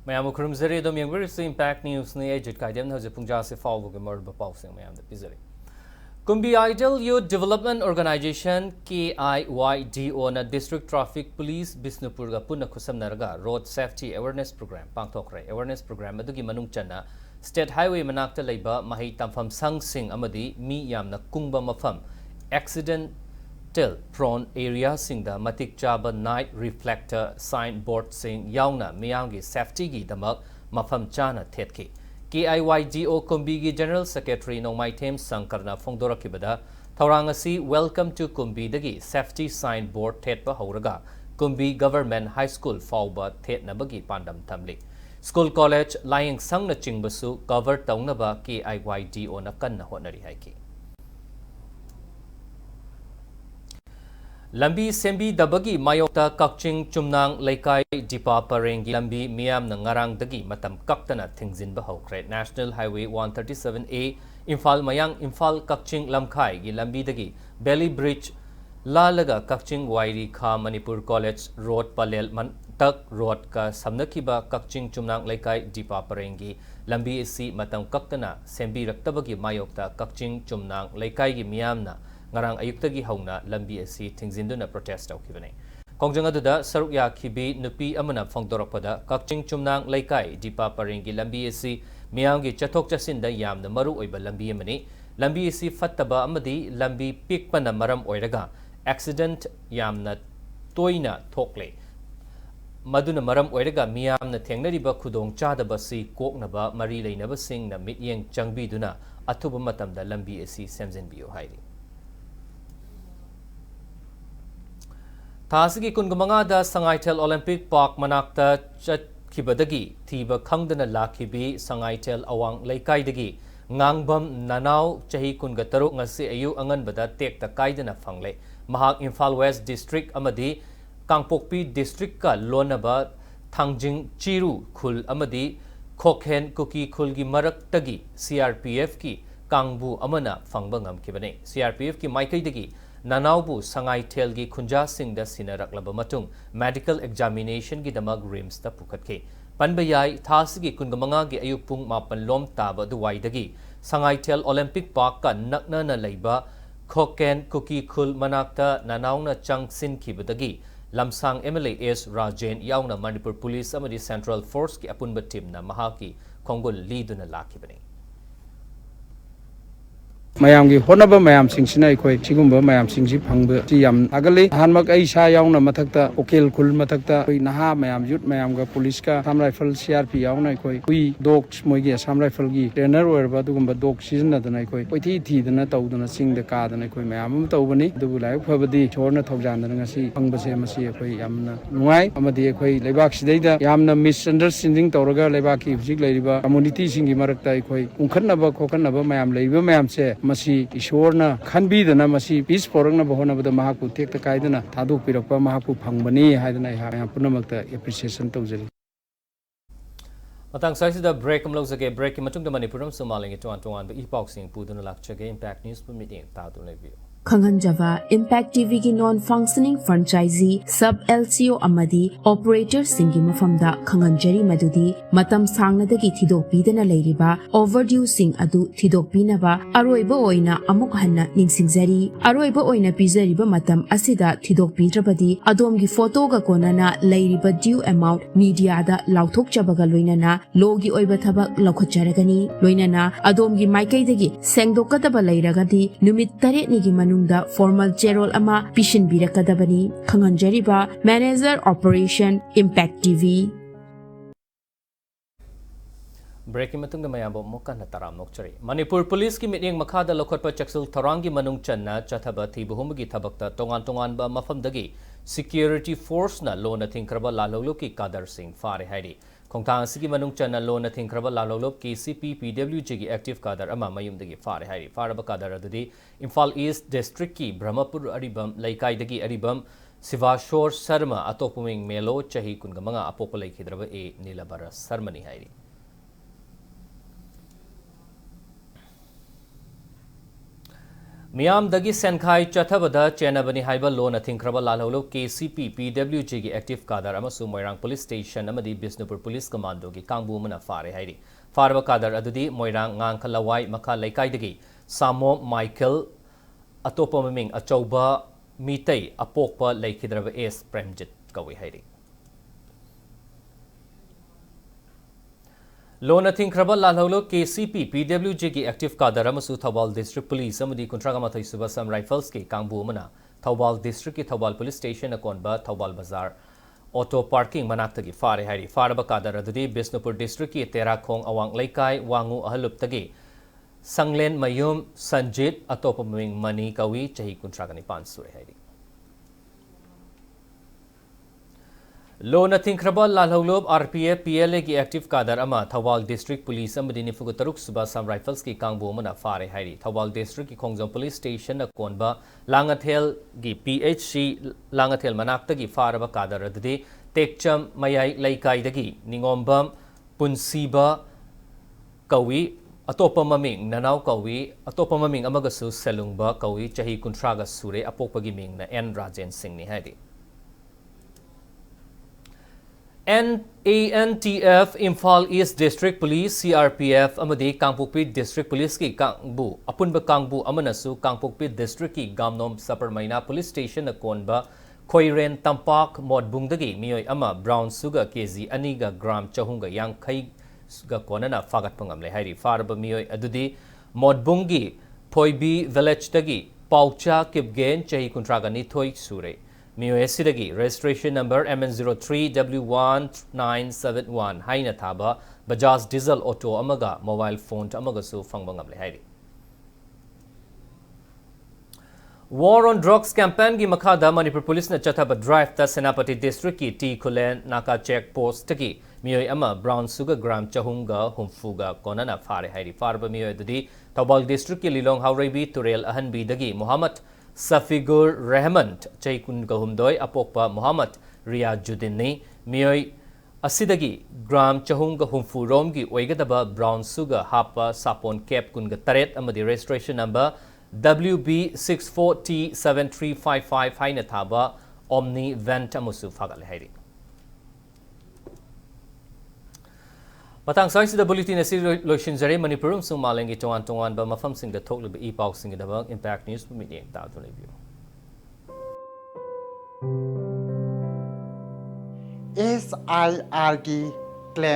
Mayam Kurumzeri, the Myanmar Impact News, JEET KHAIDEM has a Punjab Fall Murder Pausing Mayam the Pizari. Kumbi Idol Youth Development Organization KIYDO na District Traffic Police Bisnupurga Puna Kusam Naraga Road Safety Awareness Program Pangtokre Awareness Program Madugi Manung Chana State Highway Manakta Laiba Mahi Tamfam Sang Sing Amadi Mi Yamna Kungba Mafam Accident prone area sing the matik chaba night reflector signboard sing yauna miyangi safety gi damak mafam chana thetki KIYDO Kumbi gi General Secretary Nongmai Them Sangkarna Phongdorakibada Taurangasi Welcome to Kumbi dagi safety signboard thetpa hauraga Kumbi Government High School fawba thetnabagi pandam tamli School College lying sangna chingbasu cover taunaba KIYDO na kanna honari haiki Lambi Sembi Dabagi Mayokta Kakching Chumnang Laikai Dipa Parengi Lambi Miam Nangarang Dagi Matam Kaktana Tingzin Bahokre National Highway 137A Imphal Mayang Imphal Kakching Lamkai Gi Lambi Dagi Belly Bridge Lalaga Kakching Wairi Kha Manipur College Road Palel Mantak Road Ka Samnakiba Kakching Chumnang Laikai Dipa Parengi Lambi Isi Matam Kaktana Sembi Raktabagi Mayokta Kakching Chumnang Laikai Gi Miamna Ngarang ayuktagi hauna lambi asi tingzinduna protest tawkibani kongjang aduda saruk yakhibi nupi amana phongdorakpada kakching chumnang laikai dipa parengi lambi asi miyamgi chathok chasinda yamna maru oiba lambi amani lambi asi fattaba amadi lambi pikpana maram oiraga accident yamna toina thokle maduna maram oiraga miyamna thengnariba khudong chadaba si koknaba mari leinaba singna mityeng changbiduna athuba matamda lambi asi semjenbiyo hairi Tasigi Kungamangada Sangaitel Olympic Park Manakta Chatkibadagi Tiba Kangdana Lakibi Sangaitel Awang Laikai Ngangbam Nanau Chahi Kungataru Ngasi Ayu Angan Bada Tek the Kaidana Fangle Mahak Imphal West District Amadi Kangpokpi District Ka Lonaba Tangjing Chiru Khul Amadi Kokhen Kuki Khulgi Marak Tagi CRPF Ki Kangbu Amana Fangbangam Kibane CRPF Ki Maikai Dagi Nanaubu Sangai Telgi Kunja Singh da Sinaraklaba Matung Medical Examination gi damag rims ta pukatke Panbayai Thasigi Kungamanga gi ayupung mapan lom taba duwaidagi Sangai Tel Olympic Park ka nakna na laiba Koken Kuki Khul Manakta Nanauna Changsin Kibadagi Lamsang MLA S Rajen Yauna Manipur Police Amadi Central Force ki apunba team na mahaki Kongol Liduna Lakibani Mayamgi honaba mayam singsina ikoi sigumba mayam singsi phangba si yam agali hanmak ai sa yauna mathakta okel khul mathakta koi naha mayam yut mayam ga police ka sam rifle CRP yauna ikoi kui dogs moigi sam rifle gi trainer oirba dugumba dog season na dana ikoi koi thi dana tawdana sing da ka dana ikoi mayam tawbani dubu lai phabadi chorna thawjan dana ngasi phangba se masi ikoi yamna nuai amadi ikoi leibak sidaida yamna misunderstanding tawraga leibak ki hujik leiriba community singi marakta ikoi unkhanaba khokhanaba mayam leiba mayam se Masi Ishwarna Khanbidana Masi Peace Forang na Bahona Bada Mahaku take the Kaidana Tadu Pirapa Mahaku Pangmani Hadana Punamakta appreciation Tozeri. Matang size the break Mlosage break Matung the Manipuram Somaling to Antoine, the epoxing Pudun Lakcha Impact News Meeting Tadu Leview. Khanganjava Impact TV ki non-functioning franchisee sub LCO amadi operator singi mafamda khanganjari madudi matam sangnadagi thidokpidana leiriba overdue sing adu thidokpinaba aroiba oina amuk hanna ningsingjari aroiba oina pizariba matam asida thidokpidrabadi adomgi photo ga konana leiriba due amount media da lauthokchabaga loinana logi oiba thabak lakhocharagani loinana adomgi maikai sengdokadaba leiragadi numit tare nigi manu formal Gerald Ama Pishin Birakadabani, Kanganjariba, Manager Operation Impact TV. Breaking Matung the Mayabo Mokana Taram Nokchari. Manipur Police ki meeting Makada Lokotpa Chaksul Tarangi Manung Channa Chatabati Buhumagi Tabakta Tongan Ba Mafamdagi Security Force na Lona Tinkraba Laloloki Kadar Singh Fare Heidi. Kongtang Sigi Manung Channa Lona Tinkraba Lalolop KCP PWG Active Kadar Ama Mayumdagi Fare Heidi. Faraba Kadar Adudi Imphal East District ki Brahmapur Aribam Laikai Dagi Aribam Sivashor Sarma Atopuming Melo Chahi Kungamanga Apopolai Hidraba E Nilabara Sarmani Heidi. मियामदगी सेनखाई चथबदा चेनबनी हाइबा लोन थिंख्रबा लालहौलो KCP PWG की active cadre अमसु मोइरांग पुलिस स्टेशन अमदी बिष्णुपुर पुलिस कमांडो की कांगबु मना फारे हाइरी फारबा कादर अदुदी मोइरांग ngang मखा लैकाइदगी सामो माइकल अतोपा ममिंग अचौबा मीतै अपोकपा लैखिद्रबा एस प्रेमजित कवि हाइरी लोन थिंख्रबा लालहौलो KCP PWG की एक्टिव कादर अमसु थौबाल डिस्ट्रिक्ट पुलिस अमदी कुंट्रागामाथै सुबा सम राइफल्स की कांगबु मना थौबाल डिस्ट्रिक्ट की थौबाल पुलिस स्टेशन अकोनबा थौबाल बाजार ऑटो पार्किंग मनाक्तगी फारे हाइरी फारबा कादर अदुदी बिष्णुपुर डिस्ट्रिक्ट की तेराखोंग अवांग लैकाई वांगु अहलुप्तगी संगलेन मयूम संजित अतोप मिंग मनी कवि चही कुंट्रागनी पान सुरे हाइरी लोन थिंख्रबा लालहौलोब RPF PLA की एक्टिव कादर अमा थौबाल डिस्ट्रिक्ट पुलिस अमदी निफुग तरुक सुबा सम राइफल्स की कांगबु मना फारे हाइरी थौबाल डिस्ट्रिक्ट की खोंगजों पुलिस स्टेशन अकोनबा लांगथेल की PHC लांगथेल मनाक्तगी फारबा कादर अदुदी टेकचम मयाई लैकाइदगी निंगोंबम पुंसीबा कवि अतोपा ममिंग ननाव कवि अतोपा ममिंग अमगसु सेलुंगबा कवि चही कुंट्रागा सुरे अपोकपगी मिंगना N राजेन सिंह नि हाइरी NANTF Imphal East District Police CRPF amadi Kangpokpi District Police ki Kangbu apunba Kangbu amanasu Kangpokpi District ki Gamnom Saparmaina Police Station na konba Khoiren Tampak Modbungdagi miyoi ama brown sugar kg aniga gram chahunga yankai ga konana fagat pangamle hairi farba miyoi adudi Modbungi Thoibi village dagi Paucha Kipgen chahi kuntragani thoi sure MIOSIDagi registration number MN03W1971 haina thaba Bajaj diesel auto amaga mobile phone amaga su fangbangam le hairi War on drugs campaign gi makhada Manipur police na chathaba drive ta Senapati district ki T Kulen naka check post tagi mioi ama brown sugar gram chahunga humfuga konana fare hairi farba mioi dudi Thobal district ki Lilong Haurebi Turel Ahanbi dagi Muhammad Safigur Rahman Chaikun Gahumdoi Apokpa Muhammad Riyajuddin ni mioi asidagi gram chahunga humfu romgi oigadaba brown sugar hapa sapon cap kunga taret amadi registration number WB64T7355 haina thaba Omni Vent amusu fagal hairi Matang sai sida bulletin asi loishin jare Manipurum sung malengi tongan ba mafam sing da thok liba e-pau sing da impact news meeting ta thun review SIR की claim